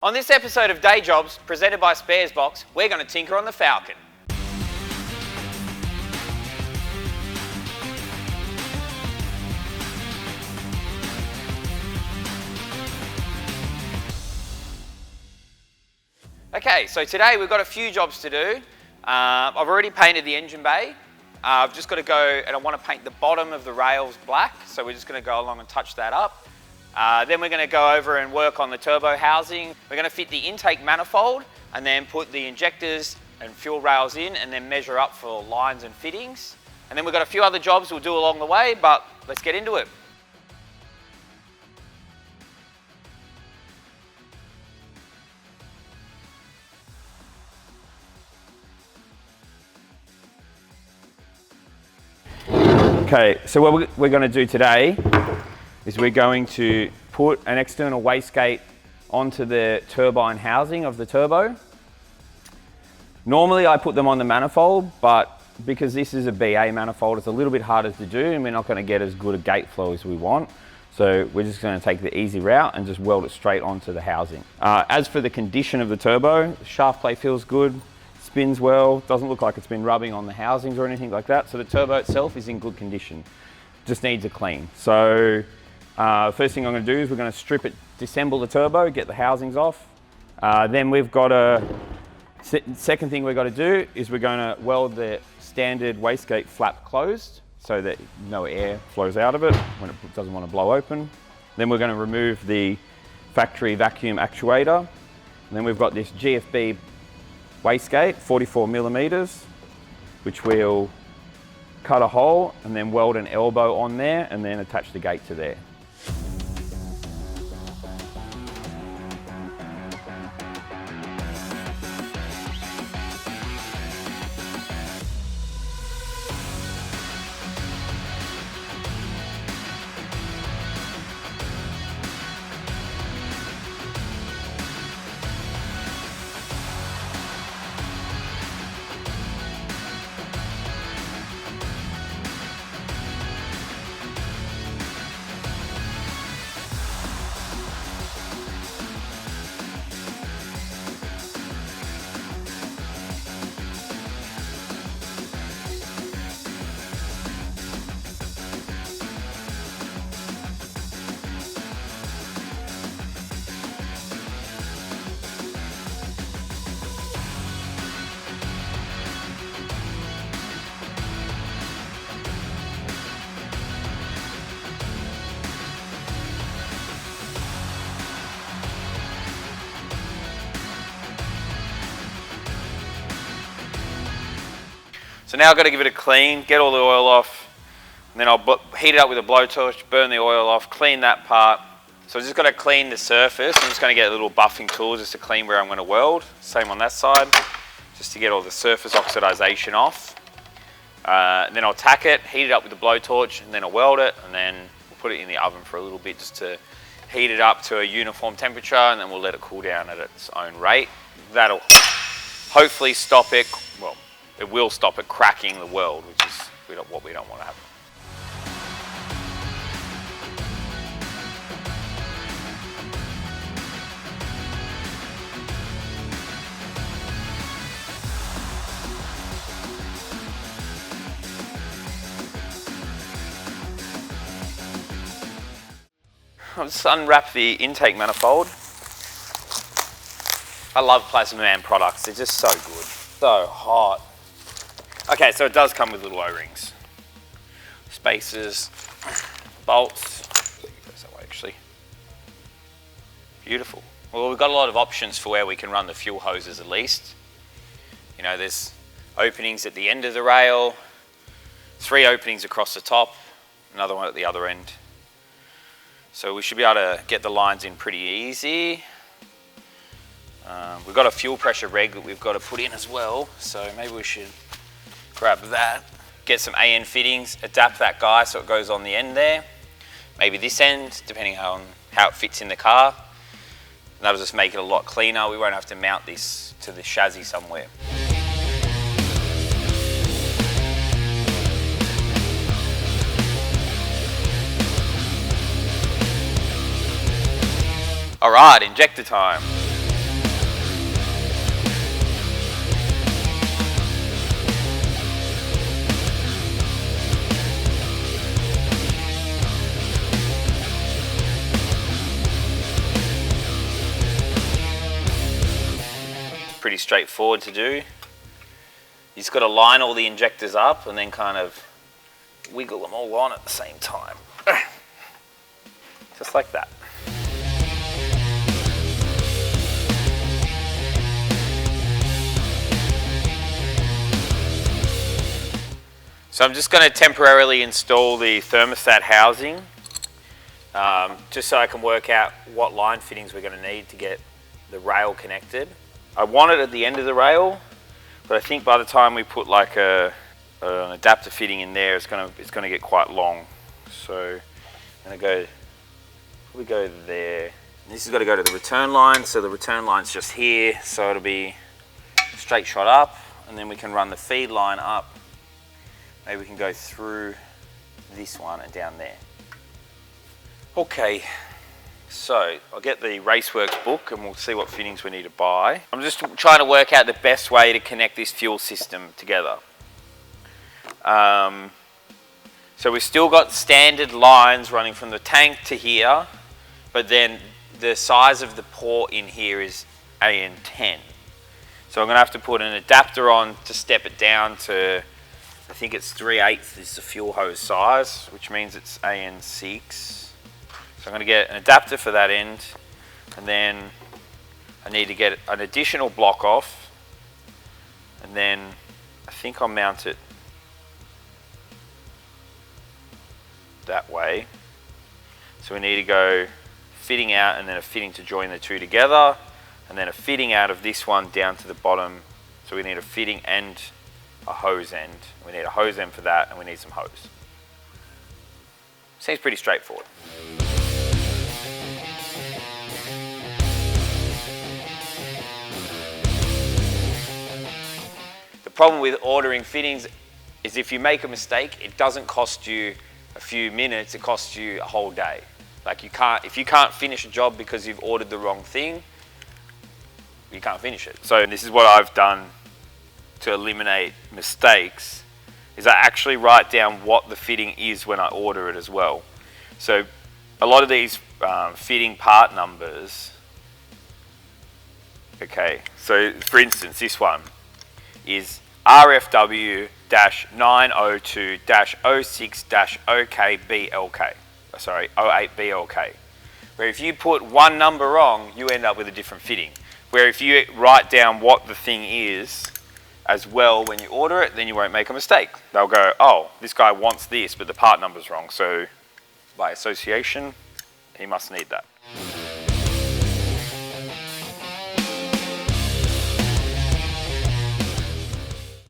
On this episode of Day Jobs, presented by Sparesbox, we're going to tinker on the Falcon. Okay, so today we've got a few jobs to do. I've already painted the engine bay. I've just got to go and I want to paint the bottom of the rails black, so we're just going to go along and touch that up. Then we're going to go over and work on the turbo housing. We're going to fit the intake manifold and then put the injectors and fuel rails in and then measure up for lines and fittings. And then we've got a few other jobs we'll do along the way, but let's get into it. Okay, so what we're going to do today is we're going to put an external wastegate onto the turbine housing of the turbo. Normally I put them on the manifold, but because this is a BA manifold, it's a little bit harder to do and we're not going to get as good a gate flow as we want. So we're just going to take the easy route and just weld it straight onto the housing. As for the condition of the turbo, the shaft plate feels good, spins well, doesn't look like it's been rubbing on the housings or anything like that. So the turbo itself is in good condition, just needs a clean. So first thing I'm going to do is we're going to strip it, disassemble the turbo, get the housings off. Then we've got second thing we've got to do is we're going to weld the standard wastegate flap closed so that no air flows out of it when it doesn't want to blow open. Then we're going to remove the factory vacuum actuator. And then we've got this GFB wastegate, 44 millimeters, which we'll cut a hole and then weld an elbow on there and then attach the gate to there. So now I've got to give it a clean, get all the oil off, and then I'll heat it up with a blowtorch, burn the oil off, clean that part. So I've just got to clean the surface. I'm just going to get a little buffing tool just to clean where I'm going to weld. Same on that side, just to get all the surface oxidization off. Then I'll tack it, heat it up with a blowtorch, and then I'll weld it, and then we'll put it in the oven for a little bit just to heat it up to a uniform temperature, and then we'll let it cool down at its own rate. That'll hopefully stop it, well, it will stop it cracking the weld, which is what we don't want to happen. I'll just unwrap the intake manifold. I love Plazmaman products, they're just so good, so hot. Okay, so it does come with little O-rings, spacers, bolts. Goes that way actually. Beautiful. Well, we've got a lot of options for where we can run the fuel hoses at least. You know, there's openings at the end of the rail, 3 openings across the top, another one at the other end. So we should be able to get the lines in pretty easy. We've got a fuel pressure reg that we've got to put in as well, so maybe we should grab that, get some AN fittings, adapt that guy so it goes on the end there. Maybe this end, depending on how it fits in the car. And that'll just make it a lot cleaner. We won't have to mount this to the chassis somewhere. All right, injector time. pretty straightforward to do. You just got to line all the injectors up and then kind of wiggle them all on at the same time. Just like that. So I'm just going to temporarily install the thermostat housing, just so I can work out what line fittings we're going to need to get the rail connected. I want it at the end of the rail, but I think by the time we put like an adapter fitting in there, it's going to get quite long. So I'm going to probably go there. And this has got to go to the return line, so the return line's just here, so it'll be straight shot up, and then we can run the feed line up. Maybe we can go through this one and down there. Okay, so I'll get the Raceworks book and we'll see what fittings we need to buy. I'm just trying to work out the best way to connect this fuel system together. So we've still got standard lines running from the tank to here, but then the size of the port in here is AN10. So I'm going to have to put an adapter on to step it down to, I think it's 3/8 is the fuel hose size, which means it's AN6. So I'm going to get an adapter for that end, and then I need to get an additional block off, and then I think I'll mount it that way. So we need to go fitting out and then a fitting to join the two together, and then a fitting out of this one down to the bottom. So we need a fitting and a hose end. We need a hose end for that, and we need some hose. Seems pretty straightforward. The problem with ordering fittings is if you make a mistake, it doesn't cost you a few minutes, it costs you a whole day. Like if you can't finish a job because you've ordered the wrong thing, you can't finish it. So this is what I've done to eliminate mistakes, is I actually write down what the fitting is when I order it as well. So a lot of these fitting part numbers, okay, so for instance this one is RFW-902-06-OKBLK, sorry, 08BLK, where if you put one number wrong, you end up with a different fitting. Where if you write down what the thing is as well when you order it, then you won't make a mistake. They'll go, oh, this guy wants this, but the part number's wrong, so by association, he must need that.